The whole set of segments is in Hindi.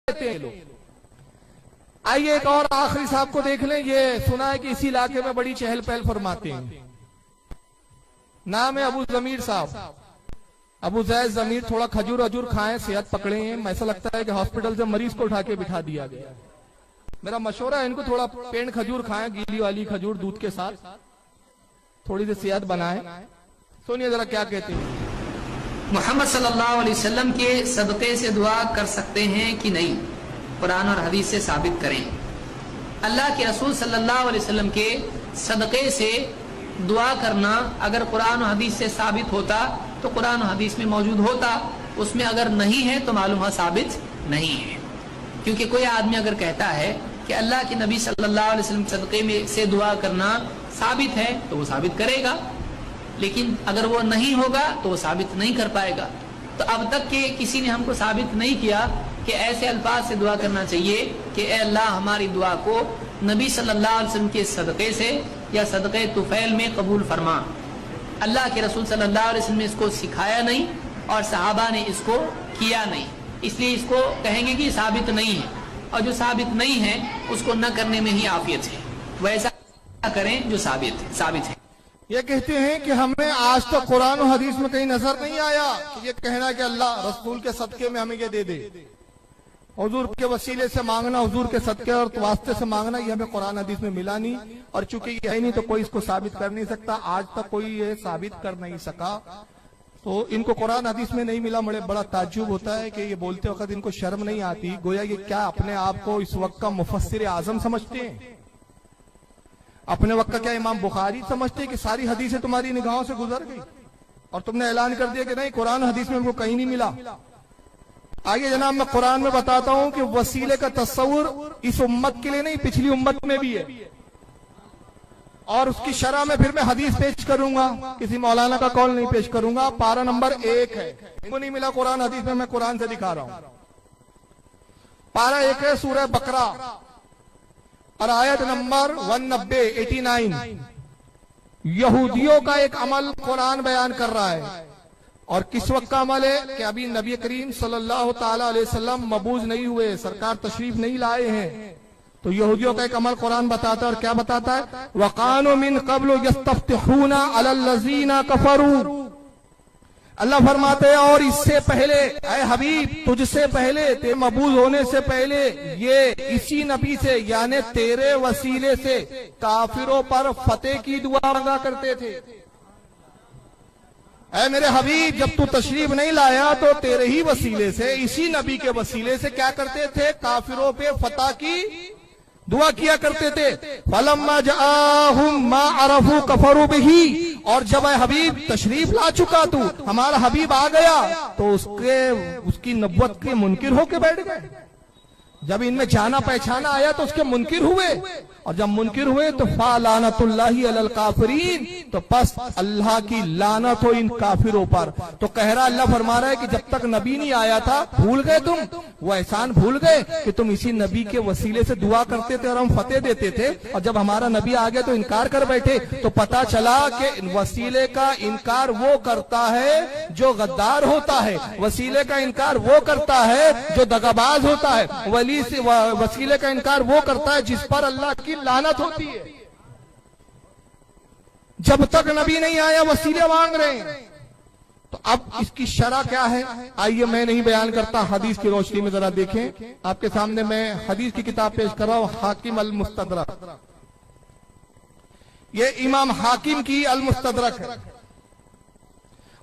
देते हैं लोग। आइए एक और आखिरी साहब को देख लें। ये सुना है कि इसी इलाके में बड़ी चहल पहल फरमाते हैं। नाम है अबू जमीर साहब, अबू जैद जमीर। थोड़ा खजूर अजूर खाएं, सेहत पकड़े हैं। ऐसा लगता है कि हॉस्पिटल से मरीज को उठा के बिठा दिया गया। मेरा मशवरा है इनको थोड़ा पेड़ खजूर खाएं, गीली वाली खजूर दूध के साथ, थोड़ी सी सेहत बनाएं। सुनिए जरा क्या कहते हैं। मोहम्मद सल्लल्लाहु अलैहि वसल्लम के सदक़े से दुआ कर सकते हैं कि नहीं, कुरान और हदीस से साबित करें। अल्लाह के रसूल सल्लल्लाहु अलैहि वसल्लम के सदक़े से दुआ करना अगर कुरान और हदीस से साबित होता तो कुरान और हदीस में मौजूद होता, उसमें अगर नहीं है तो मालूम है साबित नहीं है। क्योंकि कोई आदमी अगर कहता है कि अल्लाह के नबी सल्लल्लाहु अलैहि वसल्लम सदक़े में से दुआ करना साबित है तो वो साबित करेगा, लेकिन अगर वो नहीं होगा तो वो साबित नहीं कर पाएगा। तो अब तक के किसी ने हमको साबित नहीं किया कि ऐसे अल्फाज से दुआ करना चाहिए कि ए अल्लाह हमारी दुआ को नबी सल्लल्लाहु अलैहि वसल्लम के सदक़े से या सदक़े तुफ़ैल में कबूल फरमा। अल्लाह के रसूल सल्लल्लाहु अलैहि वसल्लम ने इसको सिखाया नहीं और सहाबा ने इसको किया नहीं, इसलिए इसको कहेंगे कि साबित नहीं है। और जो साबित नहीं है उसको न करने में ही आफियत है, वैसा करें जो साबित है। ये कहते हैं कि हमें आज तक तो कुरान और हदीस में कहीं नजर नहीं आया कि ये कहना कि अल्लाह रसूल के सदके में हमें ये दे दे। हुजूर के वसीले से मांगना, हुजूर के सदके और वास्ते से मांगना, ये हमें कुरान हदीस में मिला नहीं। और चूंकि ये है नहीं तो कोई इसको साबित कर नहीं सकता। आज तक कोई ये साबित कर नहीं सका। तो इनको कुरान हदीस में नहीं मिला। बड़ा ताज्जुब होता है कि ये बोलते वक्त इनको शर्म नहीं आती, गोया ये क्या अपने आप को इस वक्त का मुफस्सिर आजम समझते हैं, अपने वक्त का क्या इमाम बुखारी समझते हैं कि सारी हदीसें तुम्हारी निगाहों से गुजर गई और तुमने ऐलान कर दिया कि नहीं कुरान हदीस में हमको कहीं नहीं मिला। आगे जनाब मैं कुरान में बताता हूं कि वसीले का तस्वुर इस उम्मत के लिए नहीं, पिछली उम्मत में भी है। और उसकी शरह में फिर मैं हदीस पेश करूंगा, किसी मौलाना का कौल नहीं पेश करूंगा। पारा नंबर 1 है, इनको नहीं मिला कुरान हदीस में, मैं कुरान से दिखा रहा हूं। पारा 1 है सूरह बकरा और आयत नंबर 190 यहूदियों का एक अमल कुरान बयान कर रहा है। और किस वक्त का अमल है कि अभी नबी करीम सल्लल्लाहु ताला अलैहि वसल्लम मबूज नहीं हुए, सरकार तशरीफ नहीं लाए हैं। तो यहूदियों का एक अमल कुरान बताता है। और क्या बताता है? वकानो मिन क़ब्लु यस्तफ्तिहूना अलल लज़ीना कफरू। अल्लाह फरमाते हैं और इससे पहले ऐ हबीब, तुझसे पहले, तेरे मबूज होने से पहले ये इसी नबी से यानी तेरे वसीले से काफिरों पर फतेह की दुआ मांगा करते थे। ऐ मेरे हबीब, जब तू तशरीफ नहीं लाया तो तेरे ही वसीले से, इसी नबी के वसीले से क्या करते थे? काफिरों पे फतह की दुआ किया करते थे। फलम्मा जाअहुम मा अरफू कफरू बिही। और जब हबीब तशरीफ ला चुका तू, हमारा हबीब आ गया, तो उसकी नब्वत के मुनकिर होके बैठ गए। जब इनमें जाना पहचाना आया तो उसके मुनकिर हुए। और जब मुनकिर हुए तो फा लानतुल्लाहि अलल काफिरीन, तो बस अल्लाह की लानत हो इन काफिरों पर। तो कह रहा अल्लाह फरमा रहा है कि जब तक नबी नहीं आया था, भूल गए तुम, वो एहसान भूल गए कि तुम इसी नबी के वसीले से दुआ करते थे और हम फतेह देते थे। और जब हमारा नबी आ गया तो इनकार कर बैठे। तो पता चला कि वसीले का इनकार वो करता है जो गद्दार होता है, वसीले का इनकार वो करता है जो दगाबाज होता है, वसीले का इनकार वो करता है जिस पर अल्लाह की लानत होती है। जब तक नबी नहीं आया वसीले मांग रहे हैं। तो अब इसकी शरह क्या है? आइए मैं नहीं बयान करता, हदीस की रोशनी में जरा देखें। आपके सामने मैं हदीस की किताब पेश कर रहा हूं, हाकिम अल मुस्तदरक। ये इमाम हाकिम की अल मुस्तदरक है।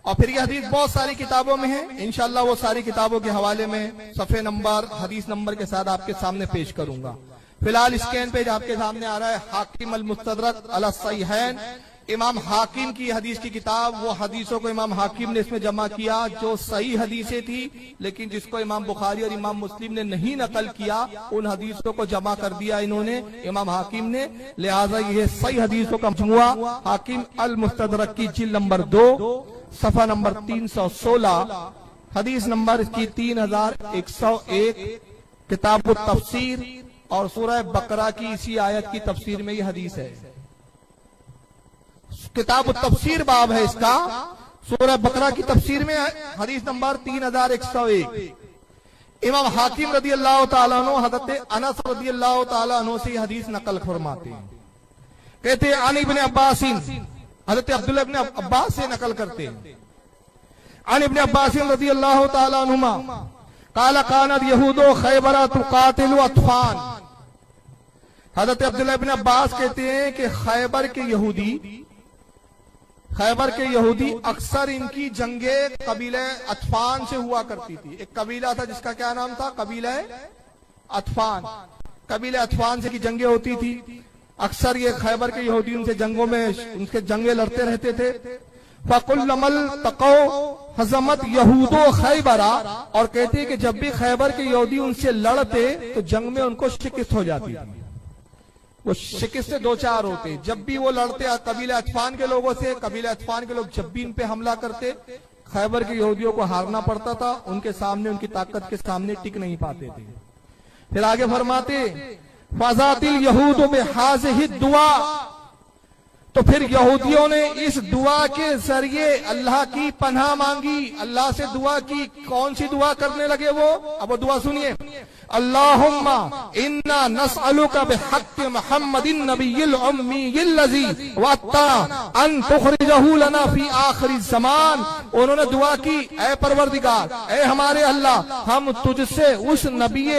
और फिर ये हदीस बहुत सारी किताबों में है। इंशाअल्लाह वो सारी किताबों के हवाले में सफ़े नंबर, हदीस नंबर के साथ आपके सामने पेश करूंगा। फिलहाल स्कैन पेज आपके सामने आ रहा है, हाकिम अल मुस्तदरक अला सहीहैन, इमाम हाकिम की हदीस की किताब। वो हदीसों को इमाम हाकिम ने इसमें जमा किया जो सही हदीसें थी, लेकिन जिसको इमाम बुखारी और इमाम मुस्लिम ने नहीं नकल किया, उन हदीसों को जमा कर दिया इन्होंने, इमाम हाकिम ने। लिहाजा ये सही हदीसों का मजमुआ हाकिम अल मुस्तदरक की जिल्द नंबर 2 सफा नंबर 316, हदीस नंबर इसकी 3101, किताब तफसीर और सूरह बकरा की इसी आयत की तफसीर में ये हदीस है। किताब तफसीर बाब है इसका, सूरह बकरा की तफसीर में हदीस नंबर 3101। इमाम हाकिम रदी अल्लाह ताला अन्हु हजरत अनस रदी अल्लाह ताला अन्हु से हदीस नकल फरमाते हैं। कहते हैं अन इब्ने अब्बास, हजरत अब्दुल्लाह इब्ने अब्बास से नकल करते हैं। अन इब्ने अब्बास रदी अल्लाह ताला अन्हुमा काला कानत यहूदो खैबरा तुकातिलु अतफान। हजरत अब्दुल्लाह इब्ने अब्बास कहते हैं कि खैबर के यहूदी अक्सर इनकी जंगे कबीले अतफान से हुआ करती थी। एक कबीला था जिसका क्या नाम था, कबीला अतफान। कबीले अतफान से की जंगे होती थी। अक्सर ये खैबर के यहूदी उनसे जंगों में उनके जंगे लड़ते रहते थे। फकुल्लमल तको हजमत यहूदो खैबरा, और कहते हैं कि जब भी खैबर के यहूदी उनसे लड़ते तो जंग में उनको शिकस्त हो जाती थी। वो शिकस्त से दो चार होते। जब भी वो लड़ते कबीले अतफान के लोगों से, कबीले अतफान के लोग जब भी इन पे हमला करते खैबर के यहूदियों को हारना पड़ता था। उनके सामने, उनकी ताकत के सामने टिक नहीं पाते थे। फिर आगे फरमाते फजातिल यहूद में हाज़िही दुआ, तो फिर यहूदियों ने इस दुआ के जरिए अल्लाह की पनाह मांगी, अल्लाह से दुआ की। कौन सी दुआ करने लगे वो? अब वो दुआ सुनिए। अल्लाहुम्मा इन्ना नस्अलुका बिहक्कि मुहम्मदिन नबिय्यिल उम्मीय्यिल लज़ी वअत्ता अन तुखरिजहु लना फी आखिरी ज़मान। उन्होंने दुआ की, ऐ परवरदिगार, ऐ हमारे अल्लाह, हम तुझसे उस नबी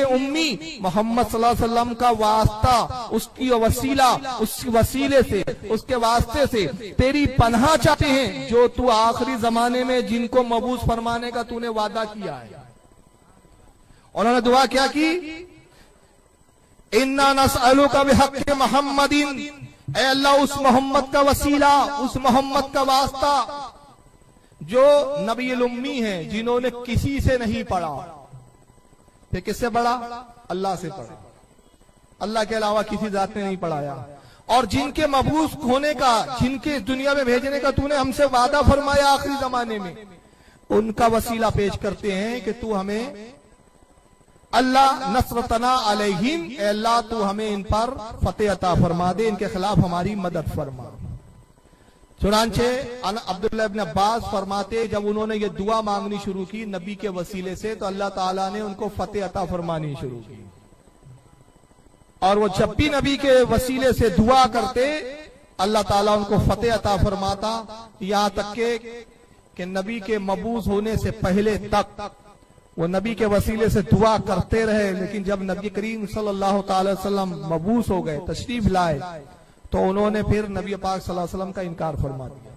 उम्मी मोहम्मद सल्लल्लाहु अलैहि वसल्लम का वास्ता, उसकी वसीला, उस वसीले से, उसके वास्ते से तेरी पनाह चाहते हैं जो तू आखिरी जमाने में जिनको मबूस फरमाने का तूने वादा किया है। उन्होंने दुआ क्या की? इन्ना नस्अलुका बिहक्कि मुहम्मदिन, ऐ अल्लाह उस मोहम्मद का वसीला, उस मोहम्मद का वास्ता जो नबी उम्मी है, जिन्होंने किसी से नहीं पढ़ा। फिर किससे पढ़ा? अल्लाह से पढ़ा। अल्लाह के अलावा किसी जात ने नहीं पढ़ाया। और जिनके मबूस होने का, जिनके दुनिया में भेजने का तूने हमसे वादा फरमाया आखिरी जमाने में, उनका वसीला पेश करते हैं कि तू हमें अल्लाह नसरतना अलैहिम, अल्लाह तू हमें इन पर फतेह अता फरमा दे, इनके खिलाफ हमारी मदद फरमा। चुनांचे अब्दुल्लाह इब्न अब्बास फरमाते जब उन्होंने ये दुआ मांगनी शुरू की नबी के वसीले से, तो अल्लाह ताला ने उनको फतेह अता फरमानी शुरू की। और वो जब भी नबी के वसीले से दुआ करते अल्लाह ताला उनको फतेह अता फरमाता। यहां तक कि नबी के मबूस होने से पहले तक वो नबी के वसीले से दुआ करते रहे। लेकिन जब नबी करीम सल्लल्लाहु अलैहि वसल्लम मबूस हो गए, तशरीफ लाए, तो उन्होंने फिर नबी पाक सल्लल्लाहु अलैहि वसल्लम का इनकार फरमा दिया।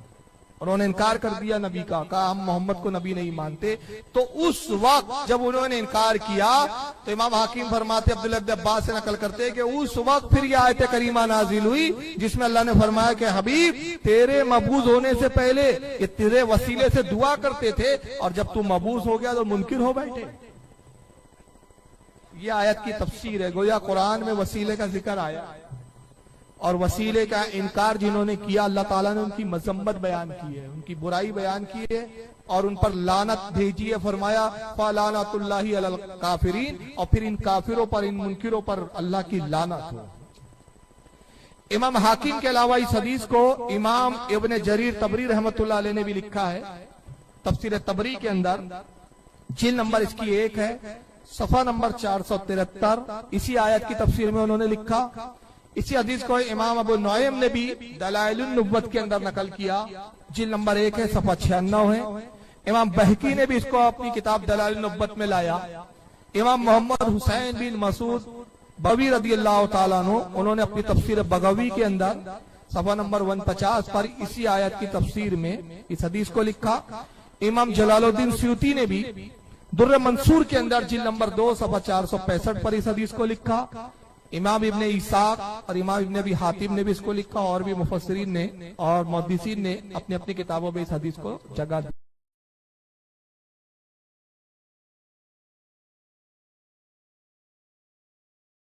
उन्होंने इनकार कर दिया नबी का, कहा हम मोहम्मद को नबी नहीं मानते। तो उस वक्त जब उन्होंने इनकार किया तो इमाम हाकिम फरमाते, अब्दुल्लाह इब्न अब्बास से नकल करते कि उस वक्त फिर यह आयत करीमा नाजिल हुई जिसमें अल्लाह ने फरमाया कि हबीब तेरे मबूस होने से पहले ये तेरे वसीले से दुआ करते थे, और जब तू मबूस हो गया तो मुनकिर हो बैठे। ये आयत की तफसीर है। गोया कुरान में वसीले का जिक्र आया और वसीले का इनकार जिन्होंने किया अल्लाह ताला ने उनकी मजम्मत बयान की है, उनकी बुराई बयान की है और उन पर लानत भेजी है। फरमाया फलानतुल्लाहि अलल काफिरीन, और फिर इन काफिरों पर, इन मुनकिरों पर अल्लाह की लानत हो। इमाम हाकिम के अलावा इस हदीस को इमाम इब्न जरीर तबरी रहमतुल्लाह अलैह ने भी लिखा है तफसीर तबरी के अंदर। जिल्द नंबर इसकी 1 है, सफा नंबर 473। इसी आयत की तफसीर में उन्होंने लिखा। इसी हदीस को इमाम अबू नुअयम ने भी दलाइलुन नुबुव्वत के अंदर नकल किया। जिल्द नंबर 1 है, सफा 96 है। इमाम बहकी ने भी इसको अपनी किताब दलाइलुन नुबुव्वत में लाया। इमाम मोहम्मद हुसैन बिन मसूद बगवी रदियल्लाहु ताला अन्हु, उन्होंने अपनी तफसीर बगवी के अंदर सफा नंबर 150 पर इसी आयत की तफसीर में इस हदीस को लिखा। इमाम जलालुद्दीन सयूती ने भी दुर्र मंसूर के अंदर जिल्द नंबर 2 सफा 465 पर इस हदीस को लिखा। इमाम इब्ने इसाक और इमाम इब्ने अबी हातिम ने भी इसको लिखा, और भी मुफस्सिरीन ने और मुहद्दिसीन ने अपनी अपनी किताबों में इस हदीस को जगह दी।